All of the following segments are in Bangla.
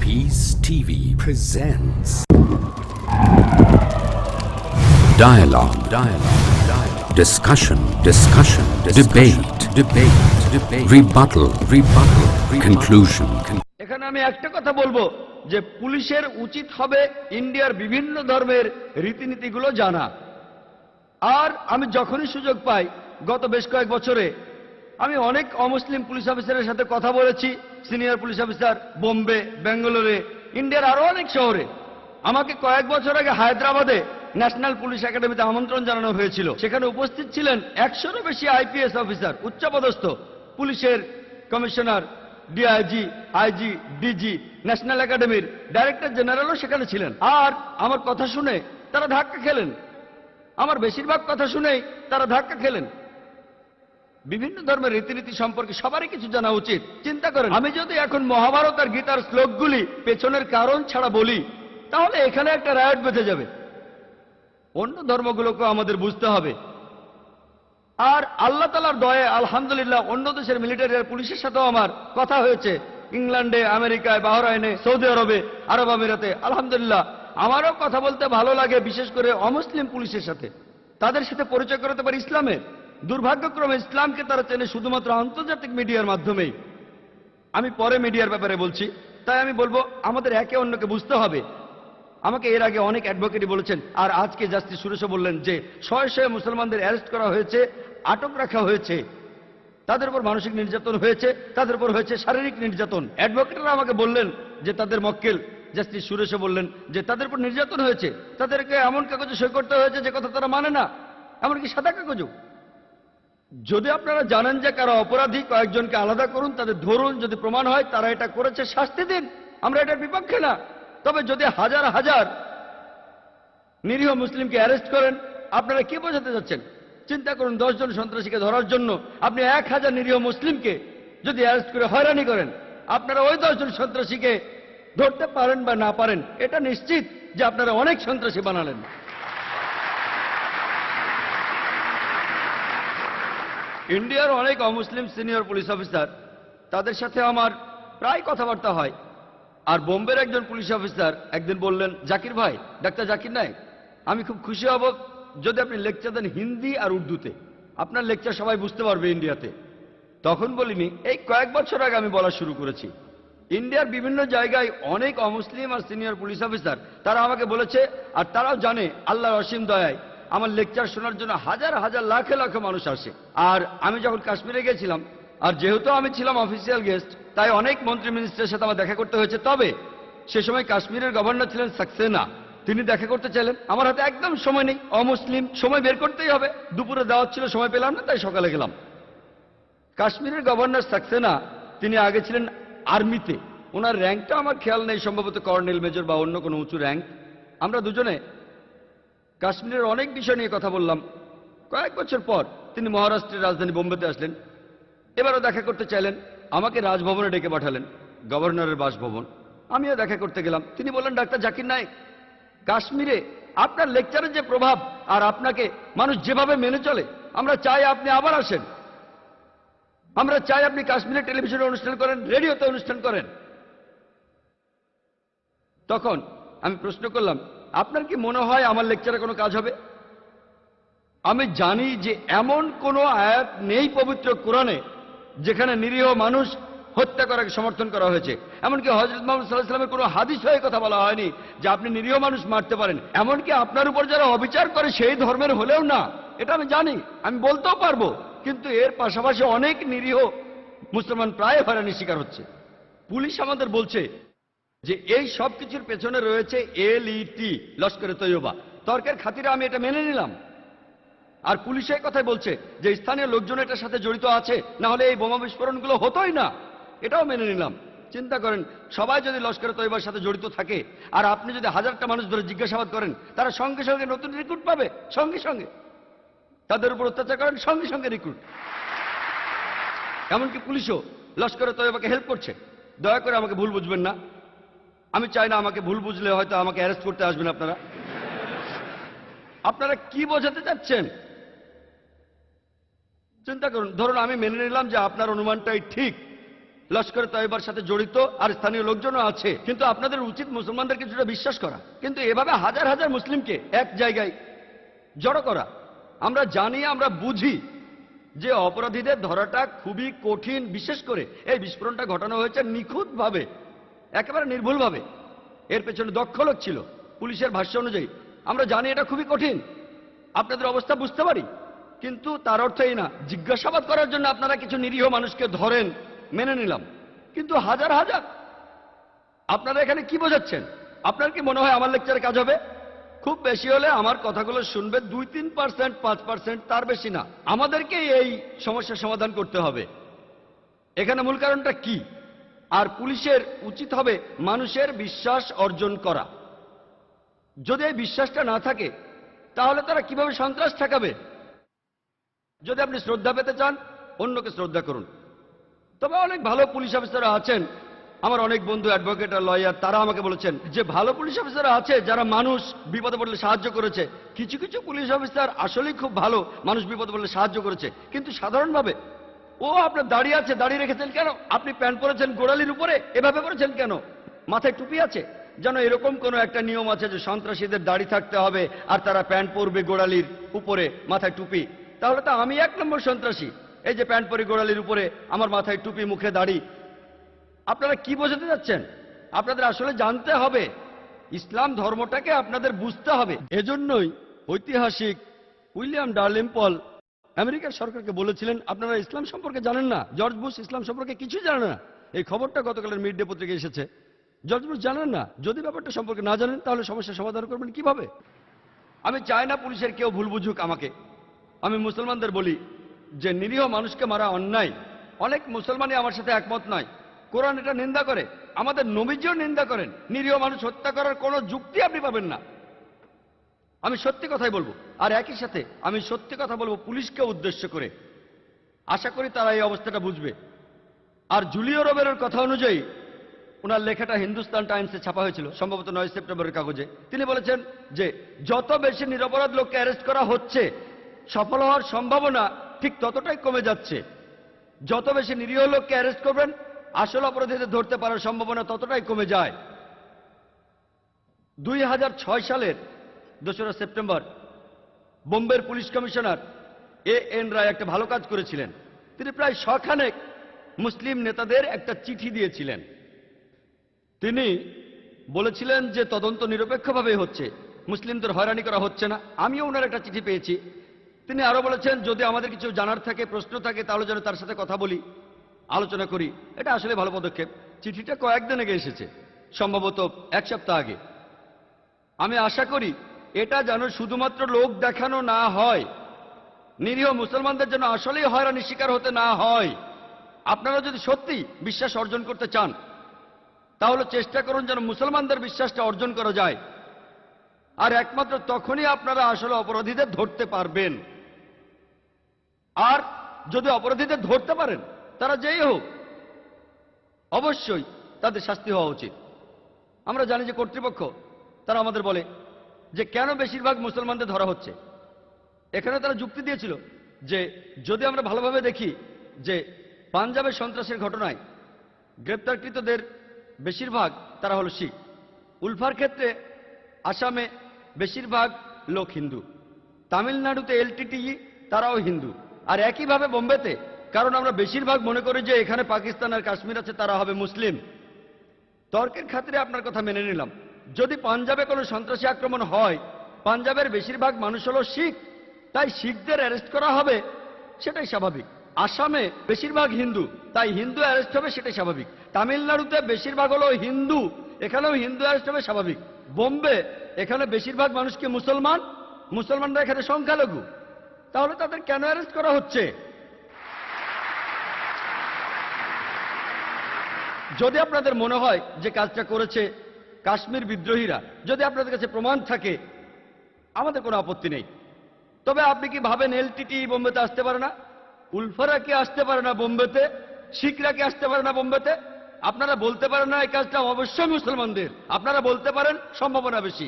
Peace TV presents Dialogue. Discussion. Debate. Rebuttal. Conclusion. এখানে আমি একটা কথা বলবো যে পুলিশের উচিত হবে ইন্ডিয়ার বিভিন্ন ধর্মের রীতিনীতিগুলো জানা। আর আমি যখনই সুযোগ পাই গত বেশ কয়েক বছরে আমি অনেক অমুসলিম পুলিশ অফিসারের সাথে কথা বলেছি। সিনিয়র পুলিশ অফিসার বোম্বে, বেঙ্গালুরুরে, ইন্ডিয়ার আরো অনেক শহরে। আমাকে কয়েক বছর আগে হায়দ্রাবাদে ন্যাশনাল পুলিশ একাডেমিতে আমন্ত্রণ জানানো হয়েছিল। সেখানে উপস্থিত ছিলেন 100-এরও বেশি আইপিএস অফিসার, উচ্চপদস্থ পুলিশের commissioner, DIG, IG, DG, national একাডেমির ডাইরেক্টর জেনারেলও সেখানে ছিলেন। আর আমার কথা শুনে তারা ধাক্কা খেলেন। আমার বেশিরভাগ কথা শুনেই তারা ধাক্কা খেলেন। বিভিন্ন ধর্মের রীতিনীতি সম্পর্কে সবারই কিছু জানা উচিত। চিন্তা করেন, আমি যদি এখন মহাভারত আর গীতার শ্লোকগুলি পেছনের কারণ ছাড়া বলি তাহলে এখানে একটা রায়ট বেঁধে যাবে। অন্য ধর্মগুলোকেও আমাদের বুঝতে হবে। আর আল্লাহ তাআলার দয়ায় আলহামদুলিল্লাহ অন্য দেশের মিলিটারি আর পুলিশের সাথেও আমার কথা হয়েছে। ইংল্যান্ডে, আমেরিকায়, বাহরাইনে, সৌদি আরবে, আরব আমিরাতে। আলহামদুলিল্লাহ আমারও কথা বলতে ভালো লাগে, বিশেষ করে অমুসলিম পুলিশের সাথে। তাদের সাথে পরিচয় করাতে পারি ইসলামের। দুর্ভাগ্যক্রমে ইসলামকে তারা চেনে শুধুমাত্র আন্তর্জাতিক মিডিয়ার মাধ্যমেই। আমি পরে মিডিয়ার ব্যাপারে বলছি। তাই আমি বলবো আমাদের একে অন্যকে বুঝতে হবে। আমাকে এর আগে অনেক অ্যাডভোকেটই বলেছেন, আর আজকে জাস্টিস সুরেশও বললেন যে শয়ে শয়ে মুসলমানদের অ্যারেস্ট করা হয়েছে, আটক রাখা হয়েছে, তাদের উপর মানসিক নির্যাতন হয়েছে, তাদের উপর হয়েছে শারীরিক নির্যাতন। অ্যাডভোকেটরা আমাকে বললেন যে তাদের মক্কেল জাস্টিস সুরেশও বললেন যে তাদের উপর নির্যাতন হয়েছে, তাদেরকে এমন কাগজে সই করতে হয়েছে যে কথা তারা মানে না, এমনকি সাদা কাগজও। যদি আপনারা জানেন যে কারা অপরাধী, কয়েকজনকে আলাদা করুন, তাদের ধরুন। যদি প্রমাণ হয় তারা এটা করেছে, শাস্তি দিন। আমরা এটার বিপক্ষে না। তবে যদি হাজার হাজার নিরীহ মুসলিমকে অ্যারেস্ট করেন, আপনারা কি বোঝাতে যাচ্ছেন? চিন্তা করুন, 10 জন সন্ত্রাসীকে ধরার জন্য আপনি 1000 নিরীহ মুসলিমকে যদি অ্যারেস্ট করে হয়রানি করেন, আপনারা ওই 10 জন সন্ত্রাসীকে ধরতে পারেন বা না পারেন, এটা নিশ্চিত যে আপনারা অনেক সন্ত্রাসী বানালেন। ইন্ডিয়ার অনেক অমুসলিম সিনিয়র পুলিশ অফিসার, তাদের সাথে আমার প্রায় কথাবার্তা হয়। আর বোম্বের একজন পুলিশ অফিসার একদিন বললেন, জাকির ভাই, ডাক্তার জাকির নায়েক, আমি খুব খুশি হব যদি আপনি লেকচার দেন হিন্দি আর উর্দুতে। আপনার লেকচার সবাই বুঝতে পারবে ইন্ডিয়াতে। তখন বলিনি, এই কয়েক বছর আগে আমি বলা শুরু করেছি। ইন্ডিয়ার বিভিন্ন জায়গায় অনেক অমুসলিম আর সিনিয়র পুলিশ অফিসার তারা আমাকে বলেছে, আর তারাও জানে আল্লাহর অসীম দয়ায় আমার লেকচার শোনার জন্য হাজার হাজার লাখে লাখে মানুষ আসে। আর আমি যখন কাশ্মীরে গেছিলাম, আর যেহেতু আমি ছিলাম অফিসিয়াল গেস্ট, তাই অনেক মন্ত্রী মিনিস্টারের সাথে আমার দেখা করতে হয়েছে। তবে সে সময় কাশ্মীরের গভর্নর ছিলেন সাক্সেনা। তিনি দেখা করতে চাইলেন। আমার হাতে একদম সময় নেই, অমুসলিম, সময় বের করতেই হবে। দুপুরে দাওয়াত ছিল, সময় পেলাম না, তাই সকালে গেলাম। কাশ্মীরের গভর্নর সাক্সেনা, তিনি আগে ছিলেন আর্মিতে। ওনার র্যাঙ্কটা আমার খেয়াল নেই, সম্ভবত কর্নেল, মেজর বা অন্য কোনো উঁচু র্যাঙ্ক। আমরা দুজনে কাশ্মীরের অনেক বিষয় নিয়ে কথা বললাম। কয়েক বছর পর তিনি মহারাষ্ট্রের রাজধানী বোম্বেতে আসলেন। এবারও দেখা করতে চাইলেন। আমাকে রাজভবনে ডেকে পাঠালেন, গভর্নরের বাসভবন। আমিও দেখা করতে গেলাম। তিনি বললেন, ডাক্তার জাকির নায়েক, কাশ্মীরে আপনার লেকচারের যে প্রভাব আর আপনাকে মানুষ যেভাবে মেনে চলে, আমরা চাই আপনি আবার আসেন। আমরা চাই আপনি কাশ্মীরে টেলিভিশনে অনুষ্ঠান করেন, রেডিওতে অনুষ্ঠান করেন। তখন আমি প্রশ্ন করলাম, আপনার কি মনে হয় আমার লেকচারে কোনো কাজ হবে? আমি জানি যে এমন কোনো আয়াত নেই পবিত্র কোরআনে যেখানে নিরীহ মানুষ হত্যা করাকে সমর্থন করা হয়েছে। এমনকি হযরত মুহাম্মদ সাল্লাল্লাহু আলাইহি ওয়াসাল্লামের কোনো হাদিস হয়ে কথা বলা হয়নি যে আপনি নিরীহ মানুষ মারতে পারেন। এমনকি আপনার উপর যারা অবিচার করে সেই ধর্মের হলেও না। এটা আমি জানি, আমি বলতেও পারবো। কিন্তু এর পাশাপাশি অনেক নিরীহ মুসলমান প্রায় হয়রানির শিকার হচ্ছে। পুলিশ আমাদের বলছে যে এই সব কিছুর পেছনে রয়েছে LET, লস্করে তৈয়বা। তর্কের খাতিরে আমি এটা মেনে নিলাম। আর পুলিশ এই কথাই বলছে যে স্থানীয় লোকজন এটার সাথে জড়িত আছে, না হলে এই বোমা বিস্ফোরণগুলো হতোই না। এটাও মেনে নিলাম। চিন্তা করেন, সবাই যদি লস্করে তৈয়বার সাথে জড়িত থাকে, আর আপনি যদি হাজারটা মানুষ ধরে জিজ্ঞাসাবাদ করেন, তারা সঙ্গে সঙ্গে নতুন রিক্রুট পাবে। সঙ্গে সঙ্গে তাদের উপর অত্যাচার করেন, সঙ্গে সঙ্গে রিক্রুট। এমনকি পুলিশও লস্করে তৈয়বাকে হেল্প করছে। দয়া করে আমাকে ভুল বুঝবেন না। আমি চাই না আমাকে ভুল বুঝলে হয়তো আমাকে অ্যারেস্ট করতে আসবেন আপনারা। আপনারা কি বোঝাতে চাচ্ছেন? চিন্তা করুন, ধরুন আমি মেনে নিলাম যে আপনার অনুমানটাই ঠিক, লস্করে তয়বার সাথে জড়িত আর স্থানীয় লোকজনও আছে, কিন্তু আপনাদের উচিত মুসলমানদের কিছুটা বিশ্বাস করা। কিন্তু এভাবে হাজার হাজার মুসলিমকে এক জায়গায় জড়ো করা, আমরা জানি, আমরা বুঝি যে অপরাধীদের ধরাটা খুবই কঠিন। বিশেষ করে এই বিস্ফোরণটা ঘটানো হয়েছে নিখুঁতভাবে, একেবারে নির্ভুলভাবে। এর পেছনে দক্ষ লোক ছিল। পুলিশের ভাষ্য অনুযায়ী আমরা জানি এটা খুবই কঠিন, আপনাদের অবস্থা বুঝতে পারি, কিন্তু তার অর্থ এই না জিজ্ঞাসাবাদ করার জন্য আপনারা কিছু নিরীহ মানুষকে ধরেন, মেনে নিলাম। কিন্তু হাজার হাজার, আপনারা এখানে কি বোঝাচ্ছেন? আপনার কি মনে হয় আমার লেকচারে কাজ হবে? খুব বেশি হলে আমার কথাগুলো শুনবে 2-3%, 5%, তার বেশি না। আমাদেরকে এই সমস্যার সমাধান করতে হবে। এখানে মূল কারণটা কি? আর পুলিশের উচিত হবে মানুষের বিশ্বাস অর্জন করা। যদি এই বিশ্বাসটা না থাকে তাহলে তারা কিভাবে সন্ত্রাস ঠেকাবে? যদি আপনি শ্রদ্ধা পেতে চান, অন্যকে শ্রদ্ধা করুন। তবে অনেক ভালো পুলিশ অফিসাররা আছেন, আমার অনেক বন্ধু অ্যাডভোকেট আর লয়ার, তারা আমাকে বলেছেন যে ভালো পুলিশ অফিসাররা আছে যারা মানুষ বিপদে পড়লে সাহায্য করেছে। কিছু কিছু পুলিশ অফিসার আসলেই খুব ভালো, মানুষ বিপদে পড়লে সাহায্য করেছে, কিন্তু সাধারণভাবে আপনার দাঁড়িয়ে আছে, দাঁড়িয়ে রেখেছেন কেন? আপনি প্যান্ট পরেছেন গোড়ালির উপরে, এভাবে করেছেন কেন? মাথায় টুপি আছে, যেন এরকম কোনো একটা নিয়ম আছে যে সন্ত্রাসীদের দাড়ি থাকতে হবে আর তারা প্যান্ট পরবে গোড়ালির উপরে, মাথায় টুপি। তাহলে তো আমি 1 নম্বর সন্ত্রাসী, এই যে প্যান্ট পরে গোড়ালির উপরে, আমার মাথায় টুপি, মুখে দাড়ি। আপনারা কি বোঝাতে যাচ্ছেন? আপনাদের আসলে জানতে হবে, ইসলাম ধর্মটাকে আপনাদের বুঝতে হবে। এজন্যই ঐতিহাসিক উইলিয়াম ডারলিংপল আমেরিকার সরকারকে বলেছিলেন, আপনারা ইসলাম সম্পর্কে জানেন না। জর্জ বুশ ইসলাম সম্পর্কে কিছুই জানেন না। এই খবরটা গতকালের মিড ডে পত্রিকায় এসেছে। জর্জ বুশ জানেন না। যদি ব্যাপারটা সম্পর্কে না জানেন তাহলে সমস্যার সমাধান করবেন কিভাবে? আমি চাই না পুলিশের কেউ ভুল বুঝুক আমাকে। আমি মুসলমানদের বলি যে নিরীহ মানুষকে মারা অন্যায়। অনেক মুসলমানই আমার সাথে একমত নয়। কোরআন এটা নিন্দা করে, আমাদের নবীজিও নিন্দা করেন। নিরীহ মানুষ হত্যা করার কোনো যুক্তি আপনি পাবেন না। আমি সত্যি কথাই বলবো, আর একই সাথে আমি সত্যি কথা বলবো পুলিশকে উদ্দেশ্য করে। আশা করি তারা এই অবস্থাটা বুঝবে। আর জুলিও রোবেরোর কথা অনুযায়ী, ওনার লেখাটা হিন্দুস্তান টাইমসে ছাপা হয়েছিল সম্ভবত 9 সেপ্টেম্বরের কাগজে। তিনি বলেছেন যে যত বেশি নিরপরাধ লোককে অ্যারেস্ট করা হচ্ছে, সফল হওয়ার সম্ভাবনা ঠিক ততটাই কমে যাচ্ছে। যত বেশি নিরীহ লোককে অ্যারেস্ট করবেন, আসল অপরাধীদের ধরতে পারার সম্ভাবনা ততটাই কমে যায়। 2006 সালের 2রা সেপ্টেম্বর বোম্বের পুলিশ কমিশনার এন রায় একটা ভালো কাজ করেছিলেন। তিনি প্রায় 100 খানেক মুসলিম নেতাদের একটা চিঠি দিয়েছিলেন। তিনি বলেছিলেন যে তদন্ত নিরপেক্ষভাবে হচ্ছে, মুসলিমদের হয়রানি করা হচ্ছে না। আমিও ওনার একটা চিঠি পেয়েছি। তিনি আরো বলেছেন যদি আমাদের কিছু জানার থাকে, প্রশ্ন থাকে, তাহলে যেন তার সাথে কথা বলি, আলোচনা করি। এটা আসলে ভালো পদক্ষেপ। চিঠিটা কয়েকদিন আগে এসেছে, সম্ভবত 1 সপ্তাহ আগে। আমি আশা করি এটা যেন শুধুমাত্র লোক দেখানো না হয়, নিরীহ মুসলমানদের যেন আসলেই হয়রানির শিকার হতে না হয়। আপনারা যদি সত্যি বিশ্বাস অর্জন করতে চান তাহলে চেষ্টা করুন যেন মুসলমানদের বিশ্বাসটা অর্জন করা যায়। আর একমাত্র তখনই আপনারা আসলে অপরাধীদের ধরতে পারবেন। আর যদি অপরাধীদের ধরতে পারেন, তারা যেই হোক, অবশ্যই তাদের শাস্তি হওয়া উচিত। আমরা জানি যে কর্তৃপক্ষ তারা আমাদের বলে যে কেন বেশিরভাগ মুসলমানদের ধরা হচ্ছে। এখানে তারা যুক্তি দিয়েছিল যে যদি আমরা ভালোভাবে দেখি যে পাঞ্জাবের সন্ত্রাসের ঘটনায় গ্রেপ্তারকৃতদের বেশিরভাগ তারা হলো শিখ। উলফার ক্ষেত্রে আসামে বেশিরভাগ লোক হিন্দু, তামিলনাড়ুতে এলটিটিই তারাও হিন্দু, আর একইভাবে বোম্বেতে, কারণ আমরা বেশিরভাগ মনে করি যে এখানে পাকিস্তান আর কাশ্মীর আছে, তারা হবে মুসলিম। তর্কের খাতিরে আপনার কথা মেনে নিলাম। যদি পাঞ্জাবে কোনো সন্ত্রাসী আক্রমণ হয়, পাঞ্জাবের বেশিরভাগ মানুষ হলো শিখ, তাই শিখদের অ্যারেস্ট করা হবে, সেটাই স্বাভাবিক। আসামে বেশিরভাগ হিন্দু, তাই হিন্দু অ্যারেস্ট হবে, সেটাই স্বাভাবিক। তামিলনাড়ুতে বেশিরভাগ হলো হিন্দু, এখানেও হিন্দু অ্যারেস্ট হবে, স্বাভাবিক। বোম্বে, এখানে বেশিরভাগ মানুষ কি মুসলমান, মুসলমানরা এখানে সংখ্যালঘু, তাহলে তাদের কেন অ্যারেস্ট করা হচ্ছে? যদি আপনাদের মনে হয় যে কাজটা করেছে কাশ্মীর বিদ্রোহীরা, যদি আপনাদের কাছে প্রমাণ থাকে, আমাদের কোনো আপত্তি নেই। তবে আপনি কি ভাবেন এলটিটি বোম্বেতে আসতে পারে না? উলফারা কি আসতে পারে না বোম্বেতে? শিখরা কি আসতে পারে না বোম্বেতে? আপনারা বলতে পারেন না এই কাজটা অবশ্যই মুসলমানদের, আপনারা বলতে পারেন সম্ভাবনা বেশি।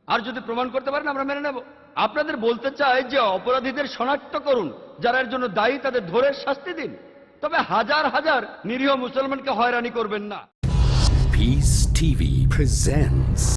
আর যদি প্রমাণ করতে পারেন আমরা মেনে নেব। আপনাদের বলতে চাই যে অপরাধীদের শনাক্ত করুন, যারা এর জন্য দায়ী তাদের ধরে শাস্তি দিন। তবে হাজার হাজার নিরীহ মুসলমানকে হয়রানি করবেন না। Peace TV presents